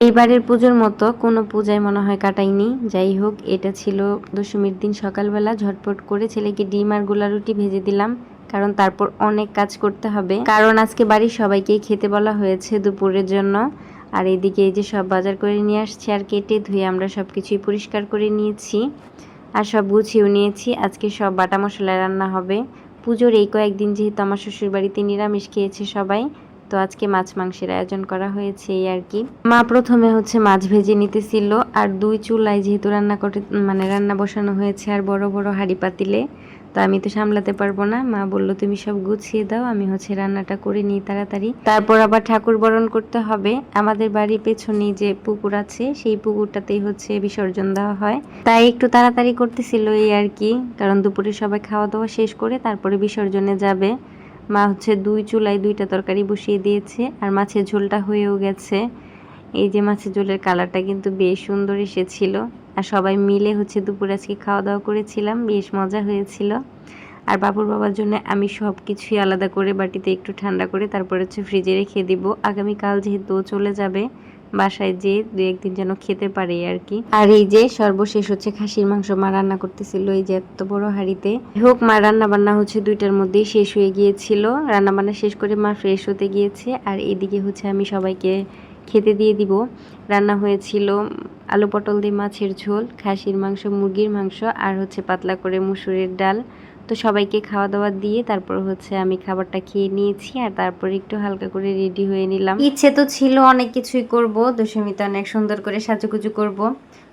এইবারের পুজোর মতো কোনো পূজায় মনে হয় কাটাইনি। যাই হোক, এটা ছিল দশমীর দিন সকালবেলা ঝটপট করে ছেলেকে ডিম আর গোলা রুটি ভেজে দিলাম, কারণ তারপর অনেক কাজ করতে হবে। কারণ আজকে বাড়ির সবাইকেই খেতে বলা হয়েছে দুপুরের জন্য। আর এদিকে এই যে সব বাজার করে নিয়ে আসছি, আর কেটে ধুয়ে আমরা সব কিছুই পরিষ্কার করে নিয়েছি আর সব গুছিয়েও নিয়েছি। আজকে সব বাটা মশলায় রান্না হবে। পুজোর এই কয়েকদিন যেহেতু আমার শ্বশুরবাড়িতে নিরামিষ খেয়েছে সবাই, তো আজকে মাছ মাংসের আয়োজন করা হয়েছে এই আর কি। মা প্রথমে মাছ ভেজে নিতেছিল, আর 2 চুলায় যেহেতু রান্না বসানো হয়েছে আর বড় বড় হাঁড়ি পাতিলে, তো আমি তো সামলাতে পারবো না। মা বলল তুমি সব গুছিয়ে দাও, আমি রান্নাটা করে নিই তাড়াতাড়ি। তারপর আবার ঠাকুর বরণ করতে হবে। আমাদের বাড়ির পেছনেই যে পুকুর আছে, সেই পুকুরটাতেই বিসর্জন দেওয়া হয়, তাই একটু তাড়াতাড়ি করতেছিল এই আর কি। কারণ দুপুরে সবাই খাওয়া দাওয়া শেষ করে তারপরে বিসর্জনে যাবে। মা 2 চুলায় 2টা তরকারি বসিয়ে দিয়েছে, আর মাছের ঝোলটা হয়েও গেছে। এই যে মাছের ঝোলের কালারটা কিন্তু বেশ সুন্দর এসেছিল। আর সবাই মিলে দুপুরে আজকে খাওয়া দাওয়া করেছিলাম, বেশ মজা হয়েছিল। আর বাবুর বাবার জন্য আমি সব কিছুই আলাদা করে বাটিতে একটু ঠান্ডা করে তারপরে ফ্রিজে রেখে দিব। আগামীকাল যেহেতু চলে যাবে বাসায়, যে 2-1 দিন যেন খেতে পারে আর কি। আর এই যে সর্বশেষ খাসির মাংস মা রান্না করতেছিল এই যে এত বড় হাঁড়িতে। হোক, মা রান্না বান্না 2টার মধ্যেই শেষ হয়ে গিয়েছিল। রান্না বান্না শেষ করে মা ফ্রেশ হতে গিয়েছে, আর এদিকে আমি সবাইকে খেতে দিয়ে দিব। রান্না হয়েছিল আলু পটল দিয়ে মাছের ঝোল, খাসির মাংস, মুরগির মাংস, আর পাতলা করে মুসুরির ডাল। তো সবাইকে খাওয়া দাওয়া দিয়ে তারপর আমি খাবারটা খেয়ে নিয়েছি, আর তারপর একটু হালকা করে রেডি হয়ে নিলাম। ইচ্ছে তো ছিল অনেক কিছুই করব, দশমীতে অনেক সুন্দর করে সাজুগুজু করব,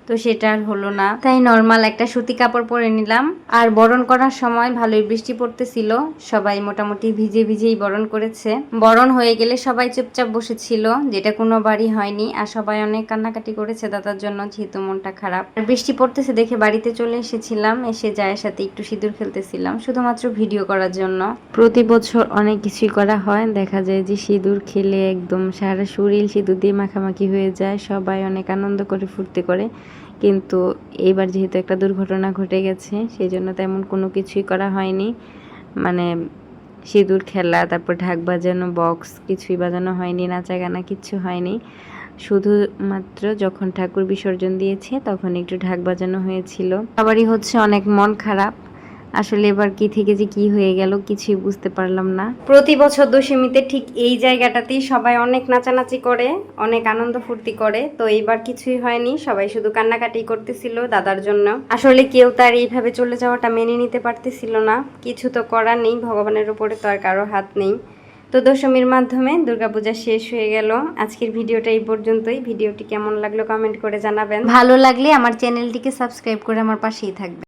তো সেটা আর হলো না। তাই নর্মাল একটা সুতি কাপড় পরে নিলাম। আর বরণ করার সময় ভালোই বৃষ্টি পড়তেছিল, সবাই মোটামুটি ভিজে ভিজেই বরণ করেছে। বরণ হয়ে গেলে সবাই চুপচাপ বসেছিল, যেটা কোনো বাড়ি হয়নি। আর সবাই অনেক কান্নাকাটি করেছে দাদার জন্য, যেহেতু মনটা খারাপ। আর বৃষ্টি পড়তেছে দেখে বাড়িতে চলে এসেছিলাম, এসে জায়ের সাথে একটু সিঁদুর খেলতেছিলাম শুধুমাত্র ভিডিও করার জন্য। প্রতি বছর অনেক কিছুই করা হয়, দেখা যায় যে সিঁদুর খেলে একদম সারা শরীর সিঁদুর দিয়ে মাখামাখি হয়ে যায়, সবাই অনেক আনন্দ করে ফুর্তি করে। কিন্তু এইবার যেহেতু একটা দুর্ঘটনা ঘটে গেছে, সেই জন্য তেমন কোনো কিছুই করা হয়নি। মানে সিঁদুর খেলা, তারপর ঢাক বাজানো, বক্স কিছুই বাজানো হয়নি, নাচা গানা কিচ্ছু হয়নি। শুধুমাত্র যখন ঠাকুর বিসর্জন দিয়েছে তখন একটু ঢাক বাজানো হয়েছিল। সবারই অনেক মন খারাপ। আসলে এবার কি থেকে যে কি হয়ে গেল কিছুই বুঝতে পারলাম না। প্রতি বছর দশমীতে ঠিক এই জায়গাটাতেই সবাই অনেক নাচানাচি করে, অনেক আনন্দ ফুর্তি করে। তো এইবার কিছুই হয়নি, সবাই শুধু কান্নাকাটি করতেছিল দাদার জন্য। আসলে কেউ তার এইভাবে চলে যাওয়াটা মেনে নিতে পারতেছিল না। কিছু তো করার নেই, ভগবানের উপরে তো আর কারো হাত নেই। তো দশমীর মাধ্যমে দুর্গাপূজা শেষ হয়ে গেল। আজকের ভিডিওটা এই পর্যন্তই। ভিডিওটি কেমন লাগলো কমেন্ট করে জানাবেন। ভালো লাগলে আমার চ্যানেলটিকে সাবস্ক্রাইব করে আমার পাশেই থাকবেন।